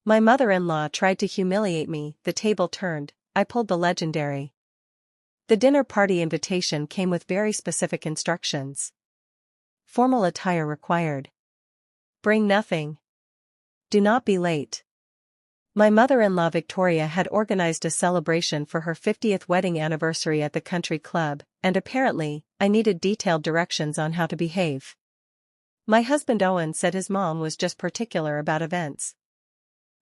My mother-in-law tried to humiliate me, the table turned, I pulled the legendary. The dinner party invitation came with very specific instructions. Formal attire required. Bring nothing. Do not be late. My mother-in-law Victoria had organized a celebration for her 50th wedding anniversary at the country club, and apparently, I needed detailed directions on how to behave. My husband Owen said his mom was just particular about events.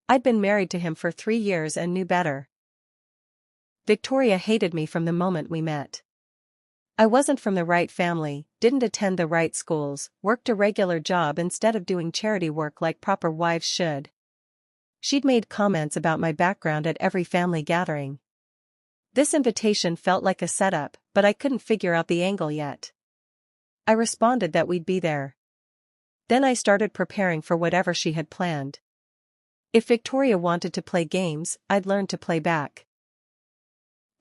I'd been married to him for 3 years and knew better. Victoria hated me from the moment we met. I wasn't from the right family, didn't attend the right schools, worked a regular job instead of doing charity work like proper wives should. She'd made comments about my background at every family gathering. This invitation felt like a setup, but I couldn't figure out the angle yet. I responded that we'd be there. Then I started preparing for whatever she had planned. If Victoria wanted to play games, I'd learn to play back.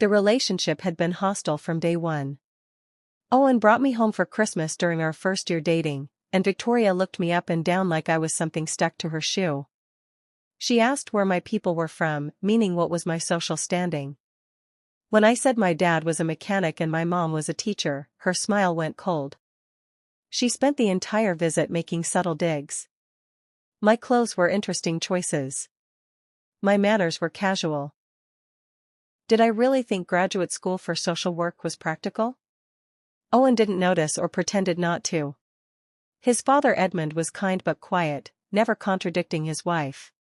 The relationship had been hostile from day one. Owen brought me home for Christmas during our first year dating, and Victoria looked me up and down like I was something stuck to her shoe. She asked where my people were from, meaning what was my social standing. When I said my dad was a mechanic and my mom was a teacher, her smile went cold. She spent the entire visit making subtle digs. My clothes were interesting choices. My manners were casual. Did I really think graduate school for social work was practical? Owen didn't notice or pretended not to. His father Edmund was kind but quiet, never contradicting his wife.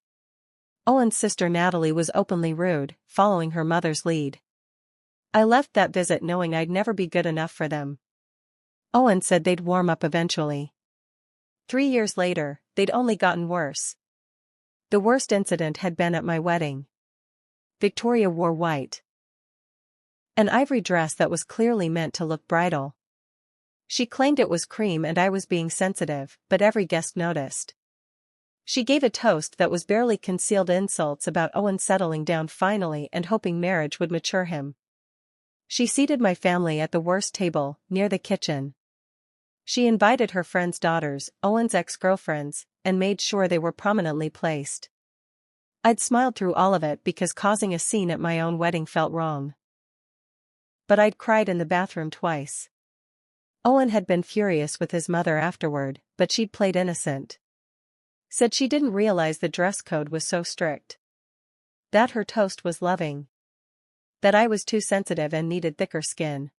Owen's sister Natalie was openly rude, following her mother's lead. I left that visit knowing I'd never be good enough for them. Owen said they'd warm up eventually. 3 years later, they'd only gotten worse. The worst incident had been at my wedding. Victoria wore white. An ivory dress that was clearly meant to look bridal. She claimed it was cream and I was being sensitive, but every guest noticed. She gave a toast that was barely concealed insults about Owen settling down finally and hoping marriage would mature him. She seated my family at the worst table, near the kitchen. She invited her friends' daughters, Owen's ex-girlfriends, and made sure they were prominently placed. I'd smiled through all of it because causing a scene at my own wedding felt wrong. But I'd cried in the bathroom twice. Owen had been furious with his mother afterward, but she'd played innocent. Said she didn't realize the dress code was so strict. That her toast was loving. That I was too sensitive and needed thicker skin.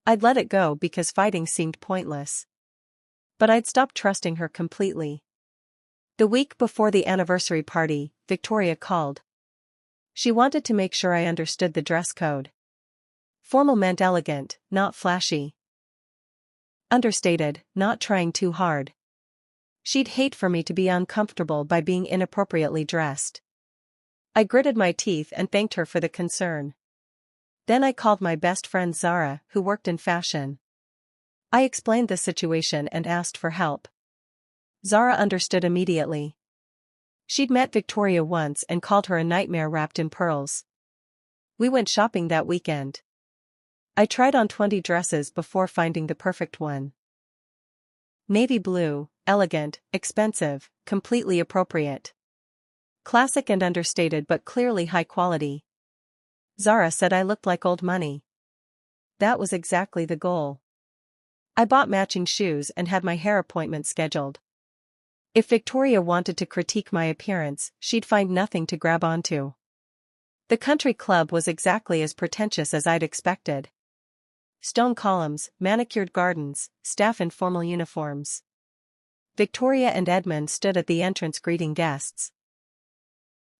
I'd let it go because fighting seemed pointless. But I'd stopped trusting her completely. The week before the anniversary party, Victoria called. She wanted to make sure I understood the dress code. Formal meant elegant, not flashy. Understated, not trying too hard. She'd hate for me to be uncomfortable by being inappropriately dressed. I gritted my teeth and thanked her for the concern. Then I called my best friend Zara, who worked in fashion. I explained the situation and asked for help. Zara understood immediately. She'd met Victoria once and called her a nightmare wrapped in pearls. We went shopping that weekend. I tried on 20 dresses before finding the perfect one. Navy blue, elegant, expensive, completely appropriate. Classic and understated but clearly high quality. Zara said I looked like old money. That was exactly the goal. I bought matching shoes and had my hair appointment scheduled. If Victoria wanted to critique my appearance, she'd find nothing to grab onto. The country club was exactly as pretentious as I'd expected. Stone columns, manicured gardens, staff in formal uniforms. Victoria and Edmund stood at the entrance greeting guests.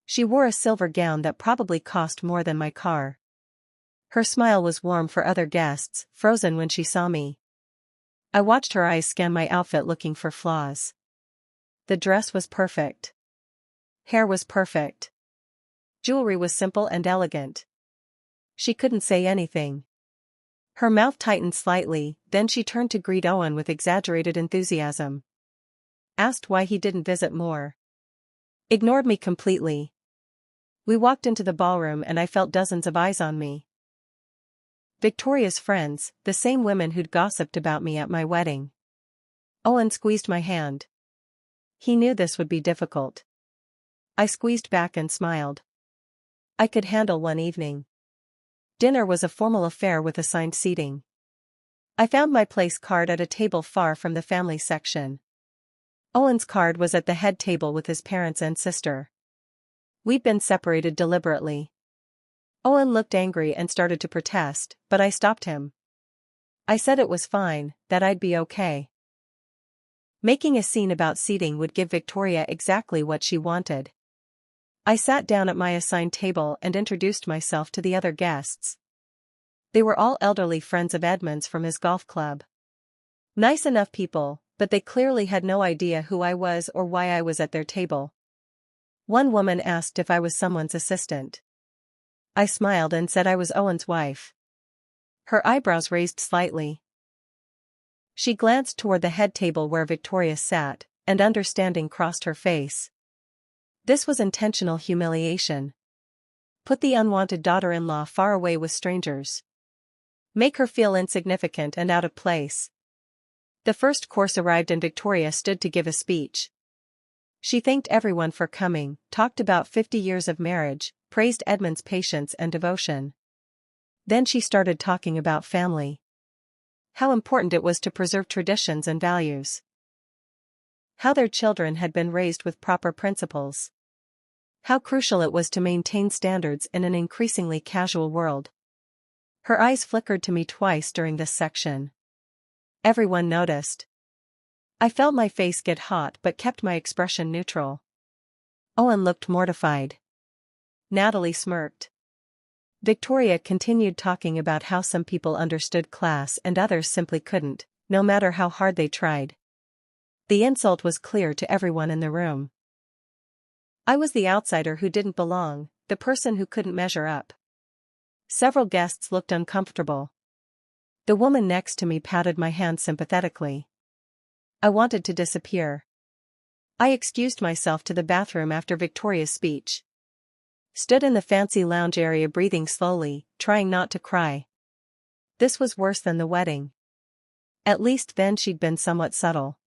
She wore a silver gown that probably cost more than my car. Her smile was warm for other guests, frozen when she saw me. I watched her eyes scan my outfit looking for flaws. The dress was perfect. Hair was perfect. Jewelry was simple and elegant. She couldn't say anything. Her mouth tightened slightly, then she turned to greet Owen with exaggerated enthusiasm. Asked why he didn't visit more. Ignored me completely. We walked into the ballroom and I felt dozens of eyes on me. Victoria's friends, the same women who'd gossiped about me at my wedding. Owen squeezed my hand. He knew this would be difficult. I squeezed back and smiled. I could handle one evening. Dinner was a formal affair with assigned seating. I found my place card at a table far from the family section. Owen's card was at the head table with his parents and sister. We'd been separated deliberately. Owen looked angry and started to protest, but I stopped him. I said it was fine, that I'd be okay. Making a scene about seating would give Victoria exactly what she wanted. I sat down at my assigned table and introduced myself to the other guests. They were all elderly friends of Edmund's from his golf club. Nice enough people, but they clearly had no idea who I was or why I was at their table. One woman asked if I was someone's assistant. I smiled and said I was Owen's wife. Her eyebrows raised slightly. She glanced toward the head table where Victoria sat, and understanding crossed her face. This was intentional humiliation. Put the unwanted daughter-in-law far away with strangers. Make her feel insignificant and out of place. The first course arrived and Victoria stood to give a speech. She thanked everyone for coming, talked about 50 years of marriage, praised Edmund's patience and devotion. Then she started talking about family. How important it was to preserve traditions and values. How their children had been raised with proper principles. How crucial it was to maintain standards in an increasingly casual world. Her eyes flickered to me twice during this section. Everyone noticed. I felt my face get hot but kept my expression neutral. Owen looked mortified. Natalie smirked. Victoria continued talking about how some people understood class and others simply couldn't, no matter how hard they tried. The insult was clear to everyone in the room. I was the outsider who didn't belong, the person who couldn't measure up. Several guests looked uncomfortable. The woman next to me patted my hand sympathetically. I wanted to disappear. I excused myself to the bathroom after Victoria's speech. Stood in the fancy lounge area breathing slowly, trying not to cry. This was worse than the wedding. At least then she'd been somewhat subtle.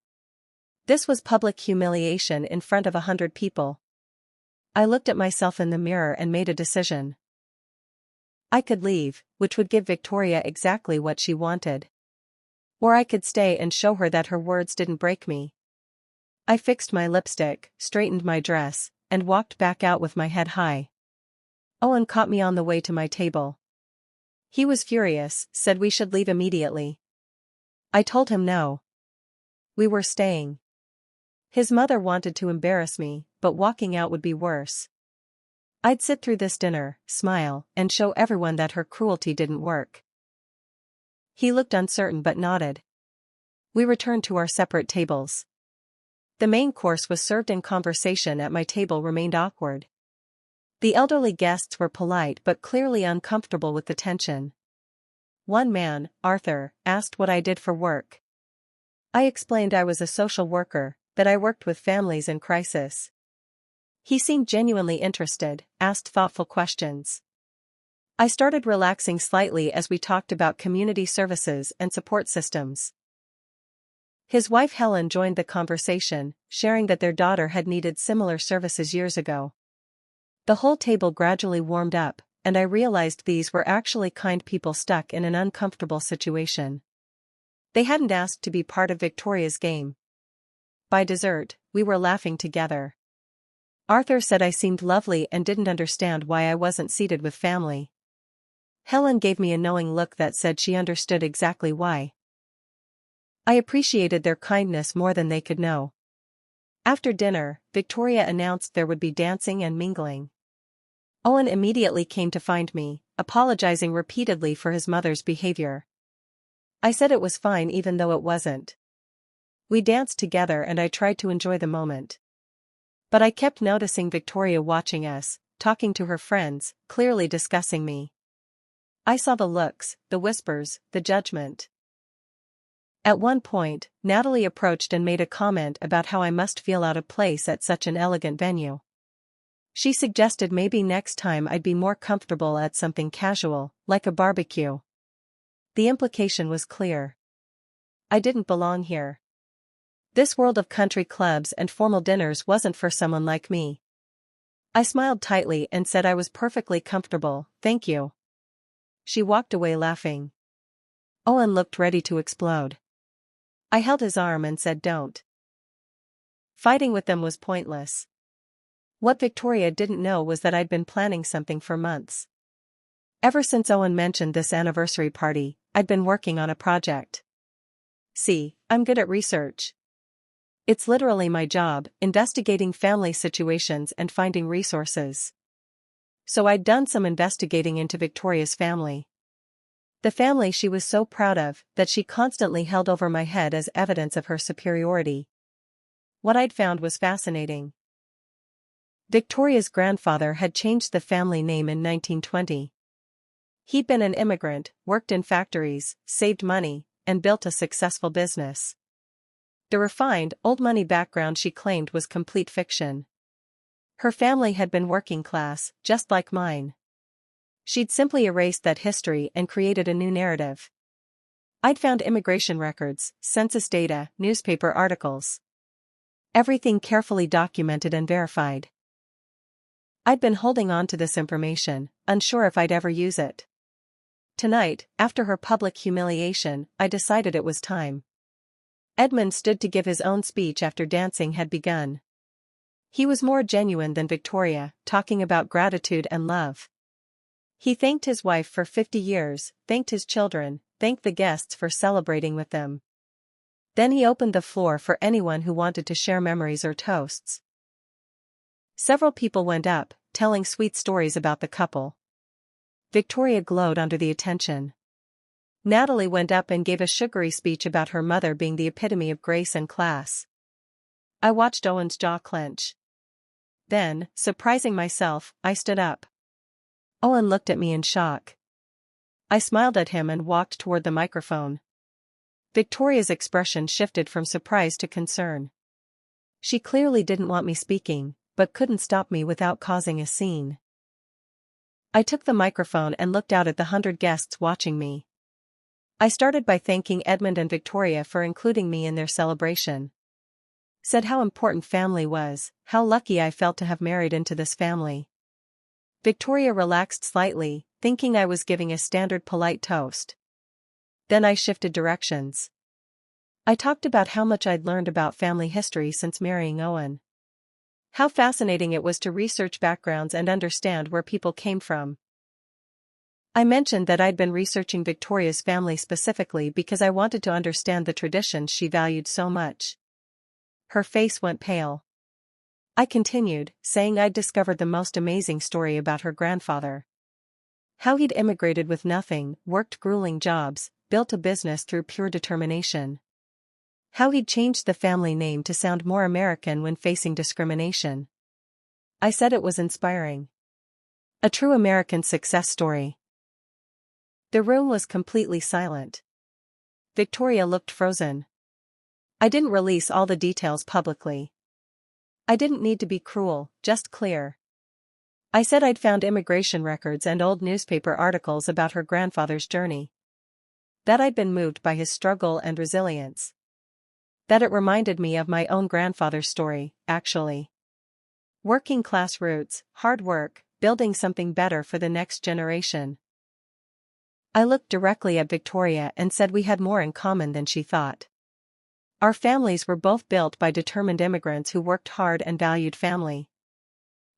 This was public humiliation in front of 100 people. I looked at myself in the mirror and made a decision. I could leave, which would give Victoria exactly what she wanted. Or I could stay and show her that her words didn't break me. I fixed my lipstick, straightened my dress, and walked back out with my head high. Owen caught me on the way to my table. He was furious, said we should leave immediately. I told him no. We were staying. His mother wanted to embarrass me, but walking out would be worse. I'd sit through this dinner, smile, and show everyone that her cruelty didn't work. He looked uncertain but nodded. We returned to our separate tables. The main course was served and conversation at my table remained awkward. The elderly guests were polite but clearly uncomfortable with the tension. One man, Arthur, asked what I did for work. I explained I was a social worker, that I worked with families in crisis. He seemed genuinely interested, asked thoughtful questions. I started relaxing slightly as we talked about community services and support systems. His wife Helen joined the conversation, sharing that their daughter had needed similar services years ago. The whole table gradually warmed up, and I realized these were actually kind people stuck in an uncomfortable situation. They hadn't asked to be part of Victoria's game. By dessert, we were laughing together. Arthur said I seemed lovely and didn't understand why I wasn't seated with family. Helen gave me a knowing look that said she understood exactly why. I appreciated their kindness more than they could know. After dinner, Victoria announced there would be dancing and mingling. Owen immediately came to find me, apologizing repeatedly for his mother's behavior. I said it was fine even though it wasn't. We danced together and I tried to enjoy the moment. But I kept noticing Victoria watching us, talking to her friends, clearly discussing me. I saw the looks, the whispers, the judgment. At one point, Natalie approached and made a comment about how I must feel out of place at such an elegant venue. She suggested maybe next time I'd be more comfortable at something casual, like a barbecue. The implication was clear. I didn't belong here. This world of country clubs and formal dinners wasn't for someone like me. I smiled tightly and said I was perfectly comfortable, thank you. She walked away laughing. Owen looked ready to explode. I held his arm and said don't. Fighting with them was pointless. What Victoria didn't know was that I'd been planning something for months. Ever since Owen mentioned this anniversary party, I'd been working on a project. See, I'm good at research. It's literally my job, investigating family situations and finding resources. So I'd done some investigating into Victoria's family. The family she was so proud of, that she constantly held over my head as evidence of her superiority. What I'd found was fascinating. Victoria's grandfather had changed the family name in 1920. He'd been an immigrant, worked in factories, saved money, and built a successful business. The refined, old-money background she claimed was complete fiction. Her family had been working class, just like mine. She'd simply erased that history and created a new narrative. I'd found immigration records, census data, newspaper articles. Everything carefully documented and verified. I'd been holding on to this information, unsure if I'd ever use it. Tonight, after her public humiliation, I decided it was time. Edmund stood to give his own speech after dancing had begun. He was more genuine than Victoria, talking about gratitude and love. He thanked his wife for 50 years, thanked his children, thanked the guests for celebrating with them. Then he opened the floor for anyone who wanted to share memories or toasts. Several people went up, telling sweet stories about the couple. Victoria glowed under the attention. Natalie went up and gave a sugary speech about her mother being the epitome of grace and class. I watched Owen's jaw clench. Then, surprising myself, I stood up. Owen looked at me in shock. I smiled at him and walked toward the microphone. Victoria's expression shifted from surprise to concern. She clearly didn't want me speaking, but couldn't stop me without causing a scene. I took the microphone and looked out at the 100 guests watching me. I started by thanking Edmund and Victoria for including me in their celebration. Said how important family was, how lucky I felt to have married into this family. Victoria relaxed slightly, thinking I was giving a standard polite toast. Then I shifted directions. I talked about how much I'd learned about family history since marrying Owen. How fascinating it was to research backgrounds and understand where people came from. I mentioned that I'd been researching Victoria's family specifically because I wanted to understand the traditions she valued so much. Her face went pale. I continued, saying I'd discovered the most amazing story about her grandfather. How he'd immigrated with nothing, worked grueling jobs, built a business through pure determination. How he'd changed the family name to sound more American when facing discrimination. I said it was inspiring. A true American success story. The room was completely silent. Victoria looked frozen. I didn't release all the details publicly. I didn't need to be cruel, just clear. I said I'd found immigration records and old newspaper articles about her grandfather's journey. That I'd been moved by his struggle and resilience. That it reminded me of my own grandfather's story, actually. Working class roots, hard work, building something better for the next generation. I looked directly at Victoria and said we had more in common than she thought. Our families were both built by determined immigrants who worked hard and valued family.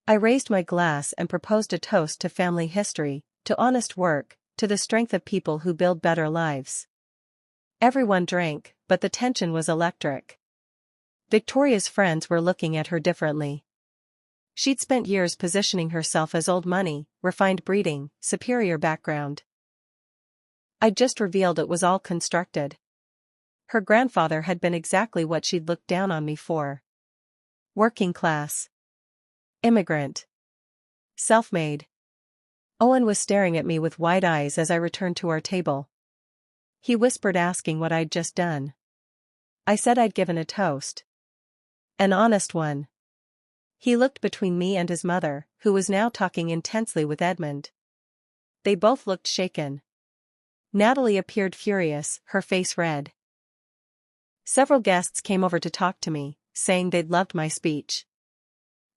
I raised my glass and proposed a toast to family history, to honest work, to the strength of people who build better lives. Everyone drank, but the tension was electric. Victoria's friends were looking at her differently. She'd spent years positioning herself as old money, refined breeding, superior background. I'd just revealed it was all constructed. Her grandfather had been exactly what she'd looked down on me for. Working class. Immigrant. Self-made. Owen was staring at me with wide eyes as I returned to our table. He whispered asking what I'd just done. I said I'd given a toast. An honest one. He looked between me and his mother, who was now talking intensely with Edmund. They both looked shaken. Natalie appeared furious, her face red. Several guests came over to talk to me, saying they'd loved my speech.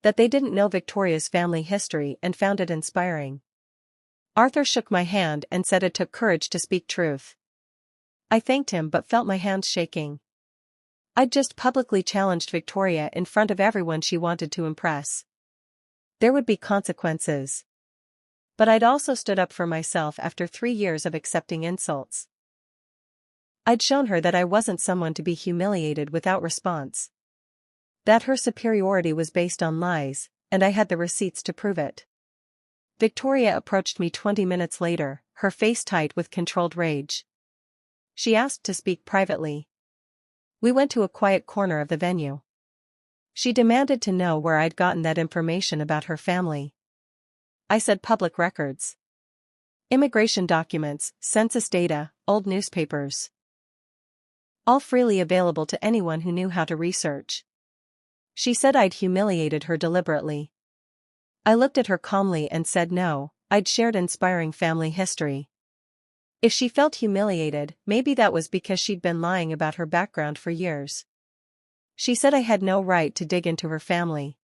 That they didn't know Victoria's family history and found it inspiring. Arthur shook my hand and said it took courage to speak truth. I thanked him but felt my hands shaking. I'd just publicly challenged Victoria in front of everyone she wanted to impress. There would be consequences. But I'd also stood up for myself after 3 years of accepting insults. I'd shown her that I wasn't someone to be humiliated without response. That her superiority was based on lies, and I had the receipts to prove it. Victoria approached me 20 minutes later, her face tight with controlled rage. She asked to speak privately. We went to a quiet corner of the venue. She demanded to know where I'd gotten that information about her family. I said public records. Immigration documents, census data, old newspapers. All freely available to anyone who knew how to research. She said I'd humiliated her deliberately. I looked at her calmly and said no, I'd shared inspiring family history. If she felt humiliated, maybe that was because she'd been lying about her background for years. She said I had no right to dig into her family.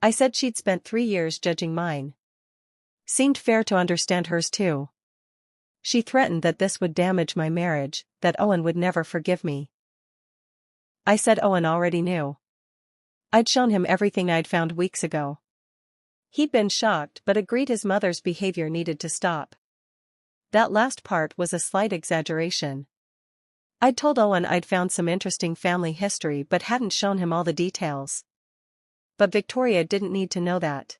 I said she'd spent 3 years judging mine. Seemed fair to understand hers too. She threatened that this would damage my marriage, that Owen would never forgive me. I said Owen already knew. I'd shown him everything I'd found weeks ago. He'd been shocked but agreed his mother's behavior needed to stop. That last part was a slight exaggeration. I'd told Owen I'd found some interesting family history but hadn't shown him all the details. But Victoria didn't need to know that.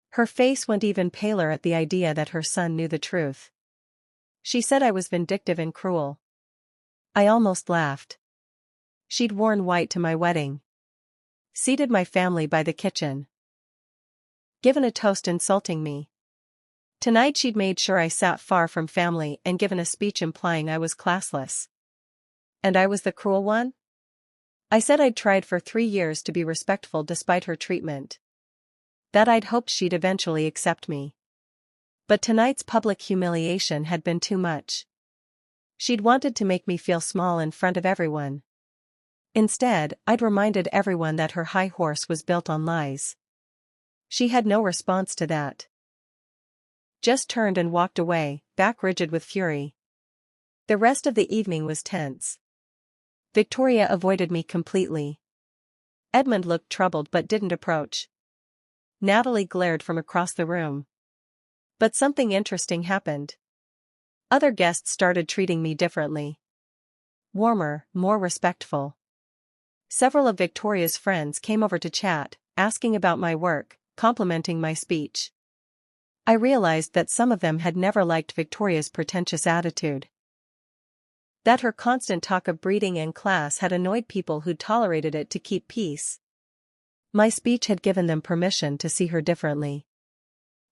Her face went even paler at the idea that her son knew the truth. She said I was vindictive and cruel. I almost laughed. She'd worn white to my wedding. Seated my family by the kitchen. Given a toast insulting me. Tonight she'd made sure I sat far from family and given a speech implying I was classless. And I was the cruel one? I said I'd tried for 3 years to be respectful despite her treatment. That I'd hoped she'd eventually accept me. But tonight's public humiliation had been too much. She'd wanted to make me feel small in front of everyone. Instead, I'd reminded everyone that her high horse was built on lies. She had no response to that. Just turned and walked away, back rigid with fury. The rest of the evening was tense. Victoria avoided me completely. Edmund looked troubled but didn't approach. Natalie glared from across the room. But something interesting happened. Other guests started treating me differently. Warmer, more respectful. Several of Victoria's friends came over to chat, asking about my work, complimenting my speech. I realized that some of them had never liked Victoria's pretentious attitude. That her constant talk of breeding and class had annoyed people who'd tolerated it to keep peace. My speech had given them permission to see her differently.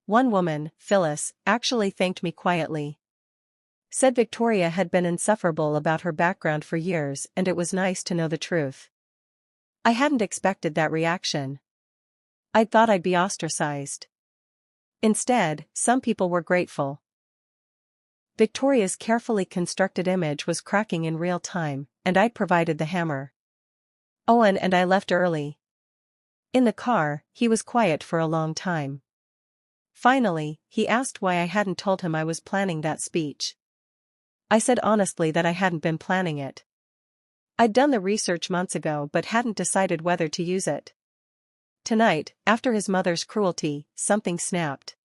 One woman, Phyllis, actually thanked me quietly. Said Victoria had been insufferable about her background for years and it was nice to know the truth. I hadn't expected that reaction. I'd thought I'd be ostracized. Instead, some people were grateful. Victoria's carefully constructed image was cracking in real time, and I'd provided the hammer. Owen and I left early. In the car, he was quiet for a long time. Finally, he asked why I hadn't told him I was planning that speech. I said honestly that I hadn't been planning it. I'd done the research months ago but hadn't decided whether to use it. Tonight, after his mother's cruelty, something snapped.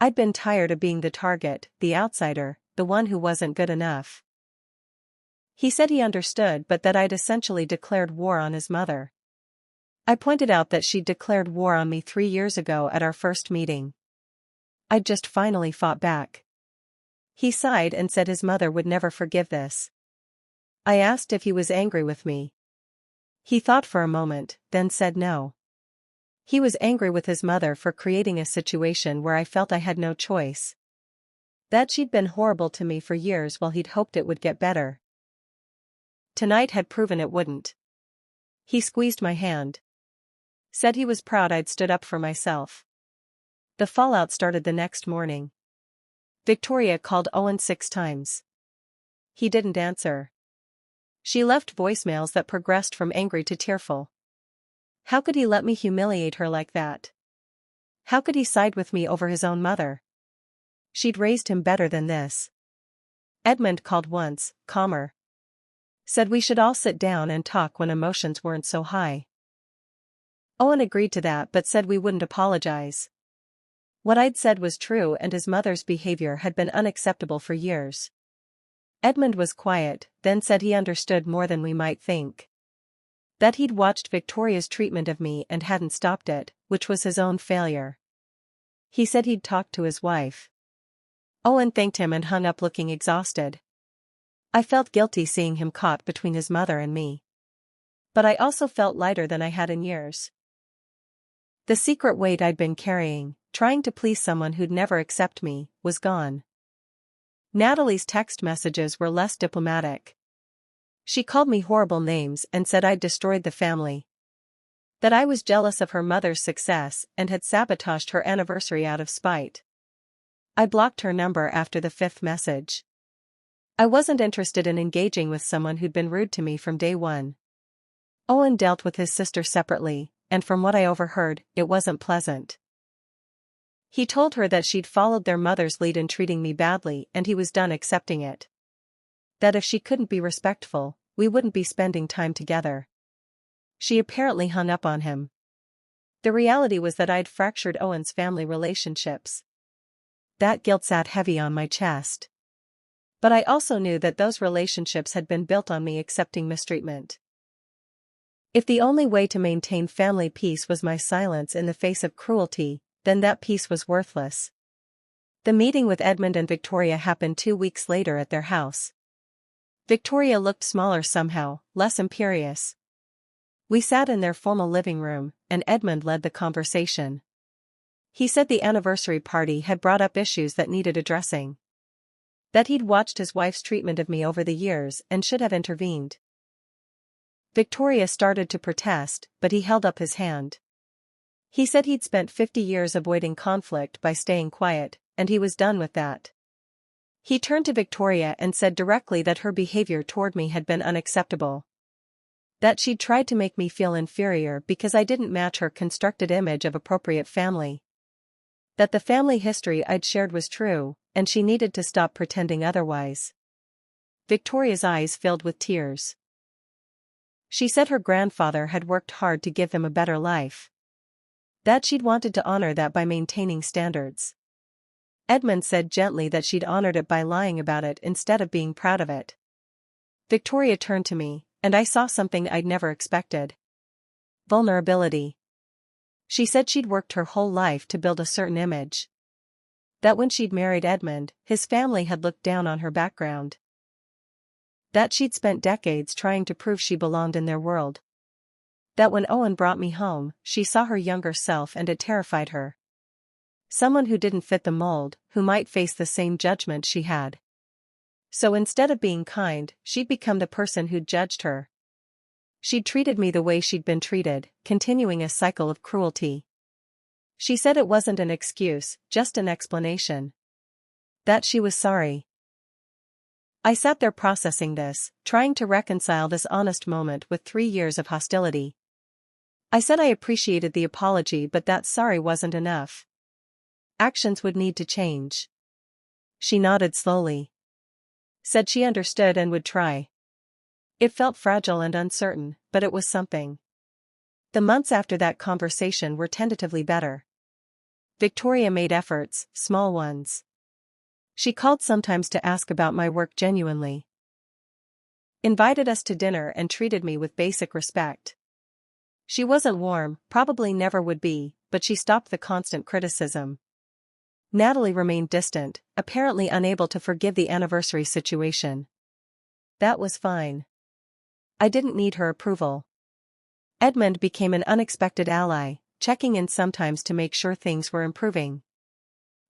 I'd been tired of being the target, the outsider, the one who wasn't good enough. He said he understood but that I'd essentially declared war on his mother. I pointed out that she'd declared war on me 3 years ago at our first meeting. I'd just finally fought back. He sighed and said his mother would never forgive this. I asked if he was angry with me. He thought for a moment, then said no. He was angry with his mother for creating a situation where I felt I had no choice. That she'd been horrible to me for years while he'd hoped it would get better. Tonight had proven it wouldn't. He squeezed my hand. Said he was proud I'd stood up for myself. The fallout started the next morning. Victoria called Owen 6 times. He didn't answer. She left voicemails that progressed from angry to tearful. How could he let me humiliate her like that? How could he side with me over his own mother? She'd raised him better than this. Edmund called once, calmer. Said we should all sit down and talk when emotions weren't so high. Owen agreed to that but said we wouldn't apologize. What I'd said was true and his mother's behavior had been unacceptable for years. Edmund was quiet, then said he understood more than we might think. That he'd watched Victoria's treatment of me and hadn't stopped it, which was his own failure. He said he'd talked to his wife. Owen thanked him and hung up looking exhausted. I felt guilty seeing him caught between his mother and me. But I also felt lighter than I had in years. The secret weight I'd been carrying, trying to please someone who'd never accept me, was gone. Natalie's text messages were less diplomatic. She called me horrible names and said I'd destroyed the family. That I was jealous of her mother's success and had sabotaged her anniversary out of spite. I blocked her number after the 5th message. I wasn't interested in engaging with someone who'd been rude to me from day one. Owen dealt with his sister separately, and from what I overheard, it wasn't pleasant. He told her that she'd followed their mother's lead in treating me badly and he was done accepting it. That if she couldn't be respectful, we wouldn't be spending time together. She apparently hung up on him. The reality was that I'd fractured Owen's family relationships. That guilt sat heavy on my chest. But I also knew that those relationships had been built on me accepting mistreatment. If the only way to maintain family peace was my silence in the face of cruelty, then that peace was worthless. The meeting with Edmund and Victoria happened 2 weeks later at their house. Victoria looked smaller somehow, less imperious. We sat in their formal living room, and Edmund led the conversation. He said the anniversary party had brought up issues that needed addressing. That he'd watched his wife's treatment of me over the years and should have intervened. Victoria started to protest, but he held up his hand. He said he'd spent 50 years avoiding conflict by staying quiet, and he was done with that. He turned to Victoria and said directly that her behavior toward me had been unacceptable. That she'd tried to make me feel inferior because I didn't match her constructed image of appropriate family. That the family history I'd shared was true, and she needed to stop pretending otherwise. Victoria's eyes filled with tears. She said her grandfather had worked hard to give them a better life. That she'd wanted to honor that by maintaining standards. Edmund said gently that she'd honored it by lying about it instead of being proud of it. Victoria turned to me, and I saw something I'd never expected. Vulnerability. She said she'd worked her whole life to build a certain image. That when she'd married Edmund, his family had looked down on her background. That she'd spent decades trying to prove she belonged in their world. That when Owen brought me home, she saw her younger self and it terrified her. Someone who didn't fit the mold, who might face the same judgment she had. So instead of being kind, she'd become the person who'd judged her. She'd treated me the way she'd been treated, continuing a cycle of cruelty. She said it wasn't an excuse, just an explanation. That she was sorry. I sat there processing this, trying to reconcile this honest moment with 3 years of hostility. I said I appreciated the apology but that sorry wasn't enough. Actions would need to change. She nodded slowly. Said she understood and would try. It felt fragile and uncertain, but it was something. The months after that conversation were tentatively better. Victoria made efforts, small ones. She called sometimes to ask about my work genuinely. Invited us to dinner and treated me with basic respect. She wasn't warm, probably never would be, but she stopped the constant criticism. Natalie remained distant, apparently unable to forgive the anniversary situation. That was fine. I didn't need her approval. Edmund became an unexpected ally, checking in sometimes to make sure things were improving.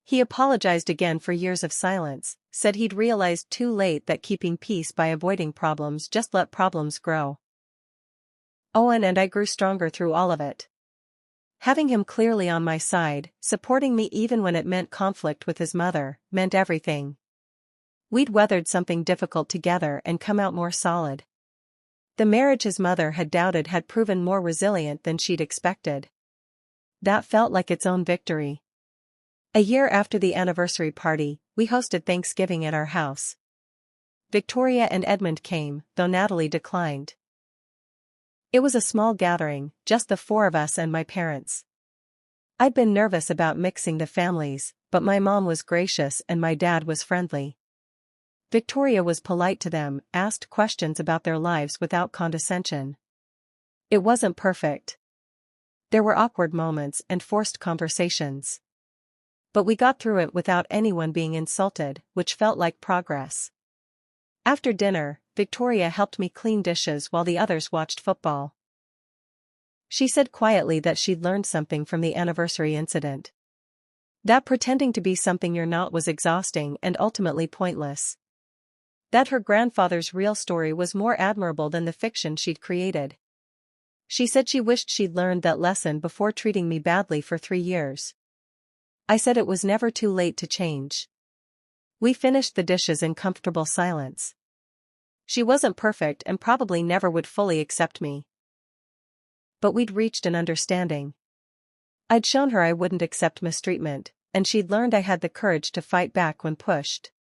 He apologized again for years of silence, said he'd realized too late that keeping peace by avoiding problems just let problems grow. Owen and I grew stronger through all of it. Having him clearly on my side, supporting me even when it meant conflict with his mother, meant everything. We'd weathered something difficult together and come out more solid. The marriage his mother had doubted had proven more resilient than she'd expected. That felt like its own victory. A year after the anniversary party, we hosted Thanksgiving at our house. Victoria and Edmund came, though Natalie declined. It was a small gathering, just the four of us and my parents. I'd been nervous about mixing the families, but my mom was gracious and my dad was friendly. Victoria was polite to them, asked questions about their lives without condescension. It wasn't perfect. There were awkward moments and forced conversations. But we got through it without anyone being insulted, which felt like progress. After dinner, Victoria helped me clean dishes while the others watched football. She said quietly that she'd learned something from the anniversary incident. That pretending to be something you're not was exhausting and ultimately pointless. That her grandfather's real story was more admirable than the fiction she'd created. She said she wished she'd learned that lesson before treating me badly for 3 years. I said it was never too late to change. We finished the dishes in comfortable silence. She wasn't perfect and probably never would fully accept me. But we'd reached an understanding. I'd shown her I wouldn't accept mistreatment, and she'd learned I had the courage to fight back when pushed.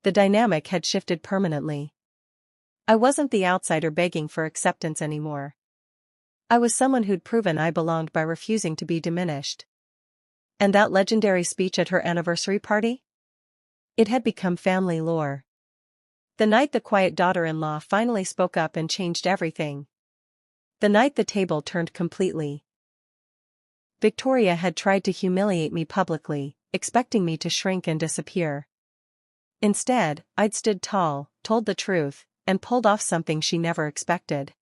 The dynamic had shifted permanently. I wasn't the outsider begging for acceptance anymore. I was someone who'd proven I belonged by refusing to be diminished. And that legendary speech at her anniversary party? It had become family lore. The night the quiet daughter-in-law finally spoke up and changed everything. The night the table turned completely. Victoria had tried to humiliate me publicly, expecting me to shrink and disappear. Instead, I'd stood tall, told the truth, and pulled off something she never expected.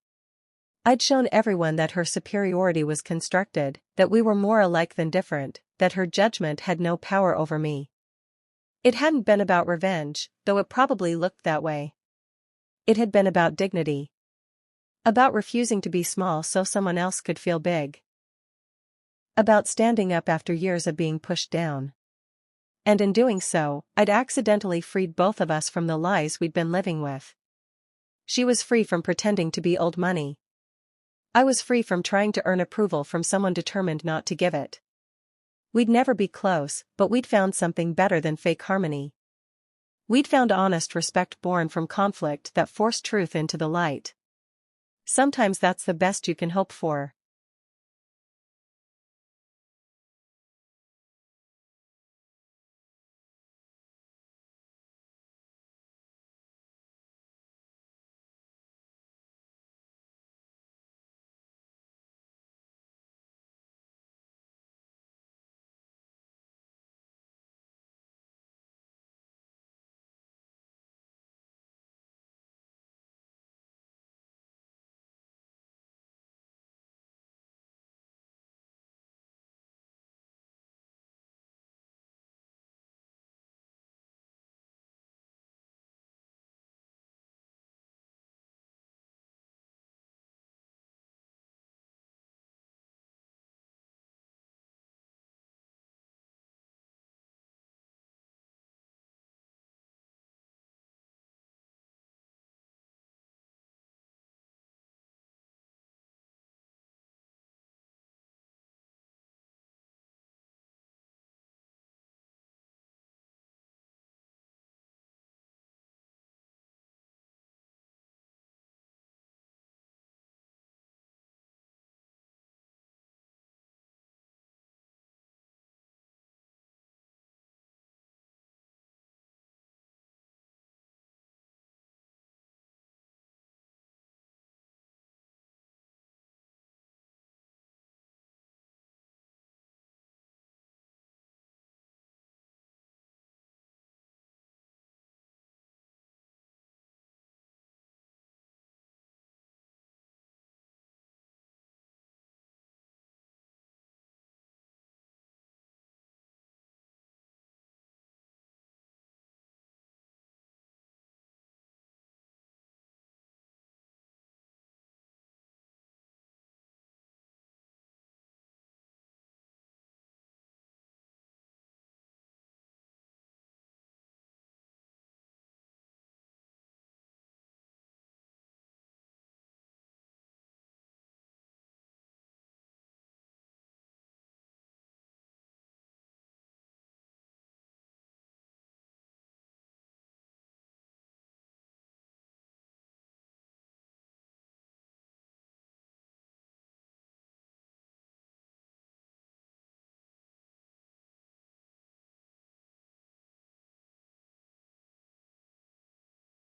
I'd shown everyone that her superiority was constructed, that we were more alike than different, that her judgment had no power over me. It hadn't been about revenge, though it probably looked that way. It had been about dignity. About refusing to be small so someone else could feel big. About standing up after years of being pushed down. And in doing so, I'd accidentally freed both of us from the lies we'd been living with. She was free from pretending to be old money. I was free from trying to earn approval from someone determined not to give it. We'd never be close, but we'd found something better than fake harmony. We'd found honest respect born from conflict that forced truth into the light. Sometimes that's the best you can hope for.